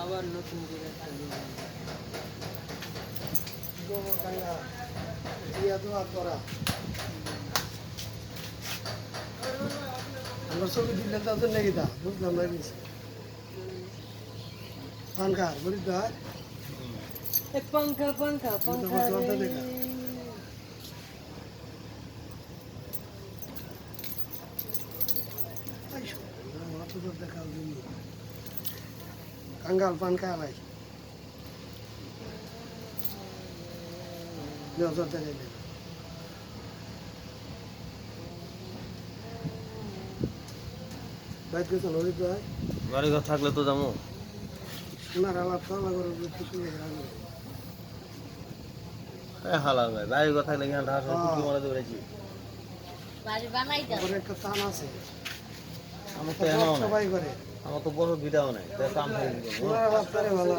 আবার নতুন করে একটা আমরা ছবি দিলে তাদের নাকি দা বুঝলাম না কিছু পানকার বলি দা पंखा पंखा पंखा কাঙ্গাল পান খায় ভাই নজর দেখাইলে বাইক গেছে নদী তো বাড়ি ঘর থাকলে তো যাবো সোনার আলাপ চালা করে কিছু হালাল ভাই বাড়ি ঘর থাকলে এখানে ঢাকা কুটি মারা দৌড়েছি একটা টান আছে আমার তো এনাও নাই সবাই করে আমার তো বড় ভিড়াও নাই কাম সোনার আলাপ করে ভালো